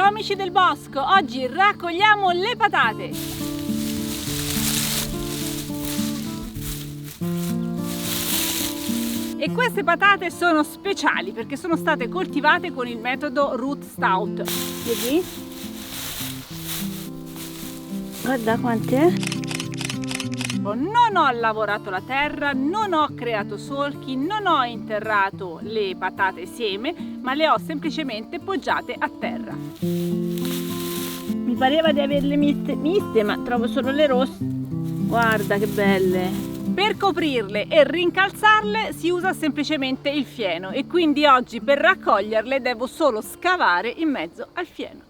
Ciao amici del bosco, oggi raccogliamo le patate. E queste patate sono speciali perché sono state coltivate con il metodo Root Stout. Vedi? Guarda quante. Non ho lavorato la terra, non ho creato solchi, non ho interrato le patate seme, ma le ho semplicemente poggiate a terra. Mi pareva di averle miste, ma trovo solo le rosse. Guarda che belle! Per coprirle e rincalzarle si usa semplicemente il fieno e quindi oggi per raccoglierle devo solo scavare in mezzo al fieno.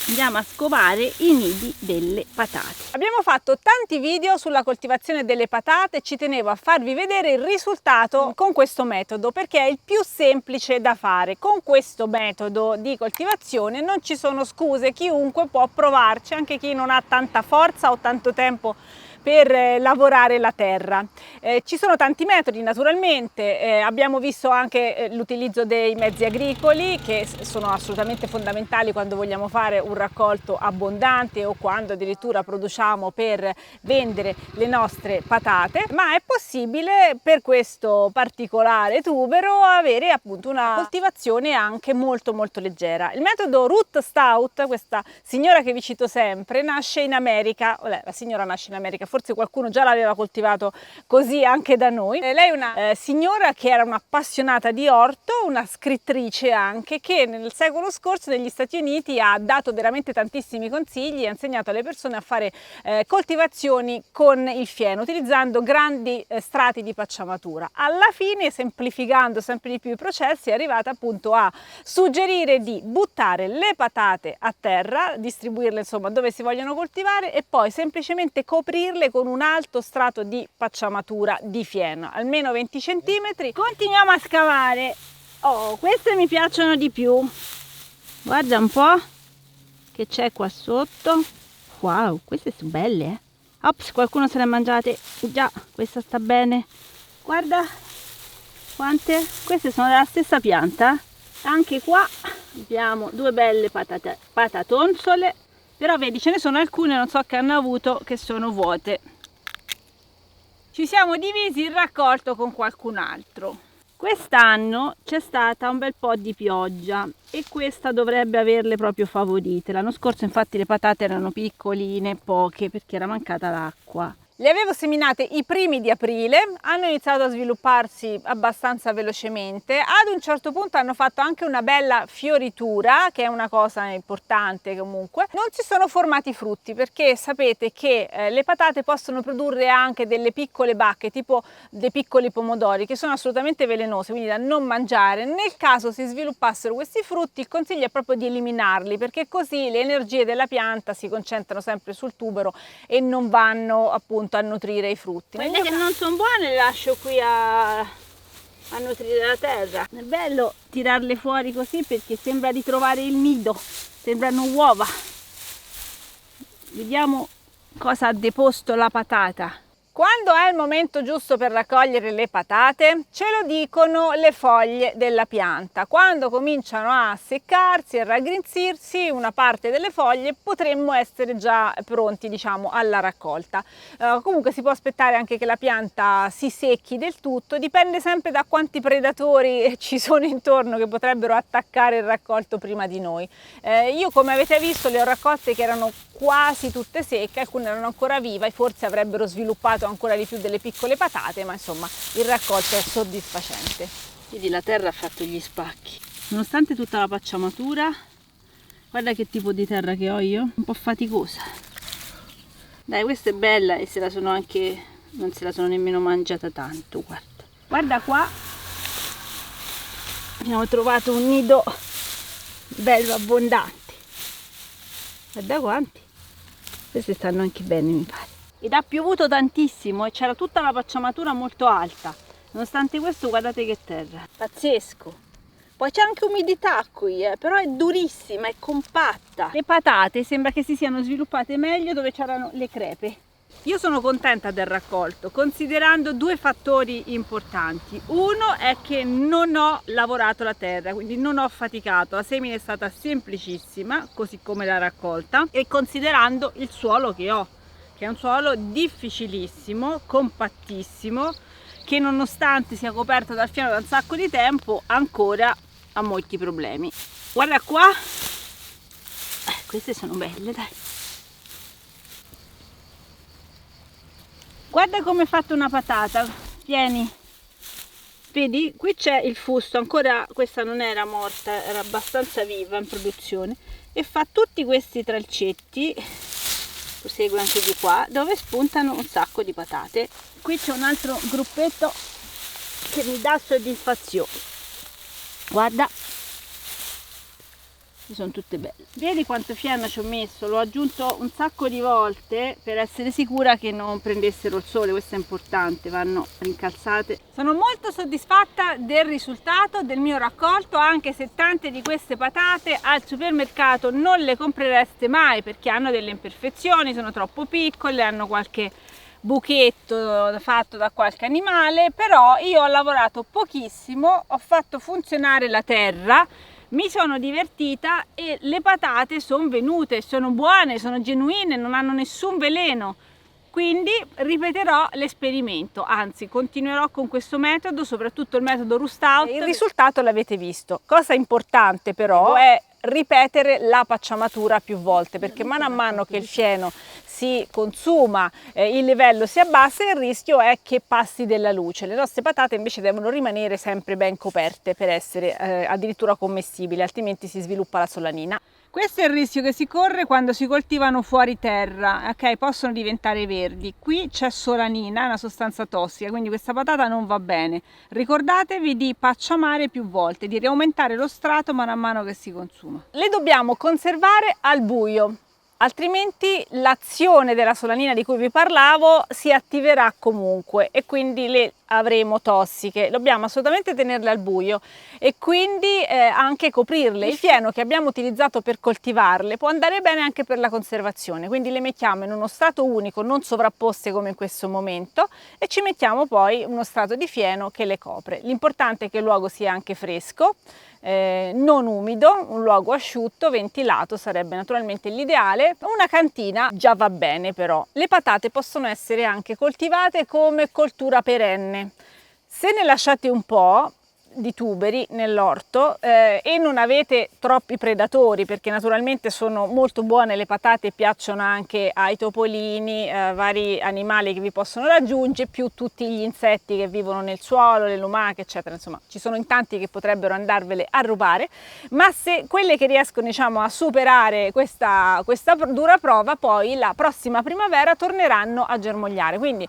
Andiamo a scovare i nidi delle patate. Abbiamo fatto tanti video sulla coltivazione delle patate e ci tenevo a farvi vedere il risultato con questo metodo perché è il più semplice da fare. Con questo metodo di coltivazione non ci sono scuse, chiunque può provarci, anche chi non ha tanta forza o tanto tempo per lavorare la terra. Ci sono tanti metodi naturalmente, abbiamo visto anche l'utilizzo dei mezzi agricoli che sono assolutamente fondamentali quando vogliamo fare un raccolto abbondante o quando addirittura produciamo per vendere le nostre patate, ma è possibile per questo particolare tubero avere appunto una coltivazione anche molto leggera. Il metodo Root Stout, questa signora che vi cito sempre, nasce in America, la signora nasce in America, forse qualcuno già l'aveva coltivato così anche da noi. Lei è una signora che era un'appassionata di orto, una scrittrice anche, che nel secolo scorso negli Stati Uniti ha dato veramente tantissimi consigli e ha insegnato alle persone a fare coltivazioni con il fieno, utilizzando grandi strati di pacciamatura. Alla fine, semplificando sempre di più i processi, è arrivata appunto a suggerire di buttare le patate a terra, distribuirle insomma dove si vogliono coltivare e poi semplicemente coprirle con un alto strato di pacciamatura di fieno, almeno 20 cm. Continuiamo a scavare. Oh, queste mi piacciono di più. Guarda un po' che c'è qua sotto. Wow, queste sono belle, eh? Ops, qualcuno se le ha mangiate. Già, questa sta bene. Guarda quante. Queste sono della stessa pianta. Anche qua abbiamo due belle patatonsole. Però vedi, ce ne sono alcune, non so che hanno avuto, che sono vuote. Ci siamo divisi il raccolto con qualcun altro. Quest'anno c'è stata un bel po' di pioggia e questa dovrebbe averle proprio favorite. L'anno scorso infatti le patate erano piccoline, poche, perché era mancata l'acqua. Le avevo seminate i primi di aprile, hanno iniziato a svilupparsi abbastanza velocemente, ad un certo punto hanno fatto anche una bella fioritura, che è una cosa importante comunque. Non si sono formati frutti perché sapete che le patate possono produrre anche delle piccole bacche, tipo dei piccoli pomodori, che sono assolutamente velenose, quindi da non mangiare. Nel caso si sviluppassero questi frutti, il consiglio è proprio di eliminarli, perché così le energie della pianta si concentrano sempre sul tubero e non vanno appunto a nutrire i frutti. Quelle che non sono buone le lascio qui a nutrire la terra. È bello tirarle fuori così perché sembra di trovare il nido, sembrano uova. Vediamo cosa ha deposto la patata. Quando è il momento giusto per raccogliere le patate? Ce lo dicono le foglie della pianta. Quando cominciano a seccarsi e raggrinzirsi una parte delle foglie potremmo essere già pronti, diciamo, alla raccolta. Comunque si può aspettare anche che la pianta si secchi del tutto, dipende sempre da quanti predatori ci sono intorno che potrebbero attaccare il raccolto prima di noi. Io, come avete visto, le ho raccolte che erano quasi tutte secche, alcune erano ancora vive e forse avrebbero sviluppato ancora di più delle piccole patate, ma insomma il raccolto è soddisfacente. Vedi, la terra ha fatto gli spacchi. Nonostante tutta la pacciamatura, guarda che tipo di terra che ho io, un po' faticosa. Dai, questa è bella e se la sono anche, non se la sono nemmeno mangiata tanto, guarda. Guarda qua, abbiamo trovato un nido bello abbondante. Guarda quanti. Queste stanno anche bene, mi pare. Ed ha piovuto tantissimo e c'era tutta la pacciamatura molto alta. Nonostante questo, guardate che terra. Pazzesco. Poi c'è anche umidità qui, però è durissima, è compatta. Le patate sembra che si siano sviluppate meglio dove c'erano le crepe. Io sono contenta del raccolto, considerando due fattori importanti. Uno è che non ho lavorato la terra, quindi non ho faticato, la semina è stata semplicissima, così come la raccolta, e considerando il suolo che ho, che è un suolo difficilissimo, compattissimo, che nonostante sia coperto dal fieno da un sacco di tempo, ancora ha molti problemi. Guarda qua, queste sono belle, dai. Guarda come è fatta una patata, vieni, vedi, qui c'è il fusto, ancora questa non era morta, era abbastanza viva in produzione, e fa tutti questi tralcetti, prosegue anche di qua, dove spuntano un sacco di patate. Qui c'è un altro gruppetto che mi dà soddisfazione, guarda, sono tutte belle. Vedi quanto fieno ci ho messo, l'ho aggiunto un sacco di volte per essere sicura che non prendessero il sole, questo è importante, vanno rincalzate. Sono molto soddisfatta del risultato del mio raccolto, anche se tante di queste patate al supermercato non le comprereste mai perché hanno delle imperfezioni, sono troppo piccole, hanno qualche buchetto fatto da qualche animale, però io ho lavorato pochissimo, ho fatto funzionare la terra, mi sono divertita e le patate sono venute, sono buone, sono genuine, non hanno nessun veleno. Quindi ripeterò l'esperimento, anzi continuerò con questo metodo, soprattutto il metodo Roost Out. Il risultato l'avete visto. Cosa importante però è ripetere la pacciamatura più volte, perché mano a mano che il fieno si consuma, il livello si abbassa e il rischio è che passi della luce. Le nostre patate invece devono rimanere sempre ben coperte per essere addirittura commestibili, altrimenti si sviluppa la solanina. Questo è il rischio che si corre quando si coltivano fuori terra, ok? Possono diventare verdi. Qui c'è solanina, è una sostanza tossica, quindi questa patata non va bene. Ricordatevi di pacciamare più volte, di riaumentare lo strato mano a mano che si consuma. Le dobbiamo conservare al buio, altrimenti l'azione della solanina di cui vi parlavo si attiverà comunque e quindi le avremo tossiche. Dobbiamo assolutamente tenerle al buio e quindi anche coprirle. Il fieno che abbiamo utilizzato per coltivarle può andare bene anche per la conservazione, quindi le mettiamo in uno strato unico, non sovrapposte come in questo momento, e ci mettiamo poi uno strato di fieno che le copre. L'importante è che il luogo sia anche fresco, non umido, un luogo asciutto, ventilato sarebbe naturalmente l'ideale. Una cantina già va bene, però le patate possono essere anche coltivate come coltura perenne. Se ne lasciate un po' di tuberi nell'orto e non avete troppi predatori, perché naturalmente sono molto buone le patate e piacciono anche ai topolini, vari animali che vi possono raggiungere, più tutti gli insetti che vivono nel suolo, le lumache eccetera, insomma ci sono in tanti che potrebbero andarvele a rubare, ma se quelle che riescono, diciamo, a superare questa dura prova, poi la prossima primavera torneranno a germogliare, quindi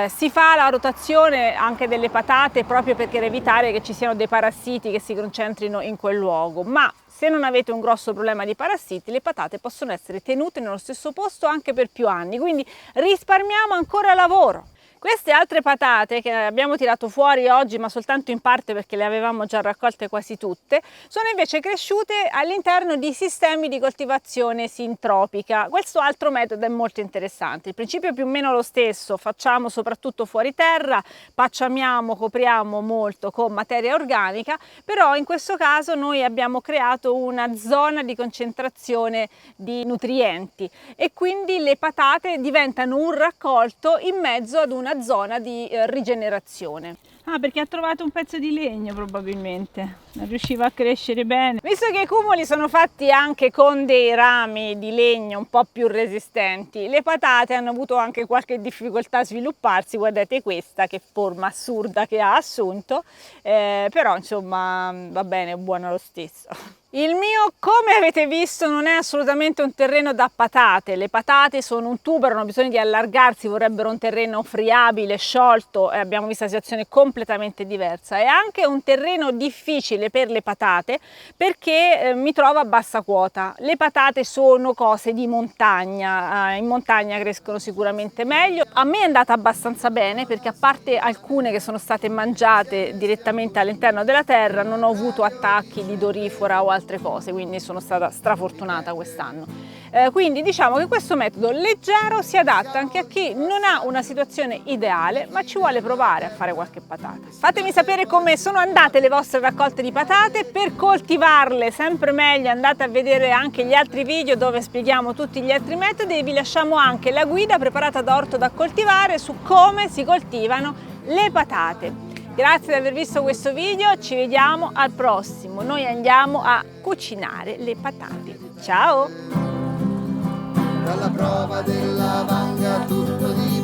si fa la rotazione anche delle patate proprio per evitare che ci siano dei parassiti che si concentrino in quel luogo, ma se non avete un grosso problema di parassiti, le patate possono essere tenute nello stesso posto anche per più anni, quindi risparmiamo ancora lavoro. Queste altre patate che abbiamo tirato fuori oggi, ma soltanto in parte perché le avevamo già raccolte quasi tutte, sono invece cresciute all'interno di sistemi di coltivazione sintropica. Questo altro metodo è molto interessante. Il principio è più o meno lo stesso, facciamo soprattutto fuori terra, pacciamiamo, copriamo molto con materia organica, però in questo caso noi abbiamo creato una zona di concentrazione di nutrienti e quindi le patate diventano un raccolto in mezzo ad una zona di rigenerazione. Ah, perché ha trovato un pezzo di legno probabilmente, non riusciva a crescere bene. Visto che i cumuli sono fatti anche con dei rami di legno un po' più resistenti, le patate hanno avuto anche qualche difficoltà a svilupparsi. Guardate questa che forma assurda che ha assunto, però insomma va bene, è buono lo stesso. Il mio, come avete visto, non è assolutamente un terreno da patate. Le patate sono un tubero, hanno bisogno di allargarsi, vorrebbero un terreno friabile, sciolto, e abbiamo visto una situazione completamente diversa. È anche un terreno difficile per le patate perché mi trovo a bassa quota. Le patate sono cose di montagna, in montagna crescono sicuramente meglio. A me è andata abbastanza bene perché, a parte alcune che sono state mangiate direttamente all'interno della terra, non ho avuto attacchi di dorifora o altre altre cose, quindi sono stata strafortunata quest'anno. Quindi diciamo che questo metodo leggero si adatta anche a chi non ha una situazione ideale ma ci vuole provare a fare qualche patata. Fatemi sapere come sono andate le vostre raccolte di patate. Per coltivarle sempre meglio andate a vedere anche gli altri video dove spieghiamo tutti gli altri metodi, e vi lasciamo anche la guida preparata da orto da coltivare su come si coltivano le patate. Grazie di aver visto questo video, ci vediamo al prossimo. Noi andiamo a cucinare le patate. Ciao! Dalla prova della vanga tutto di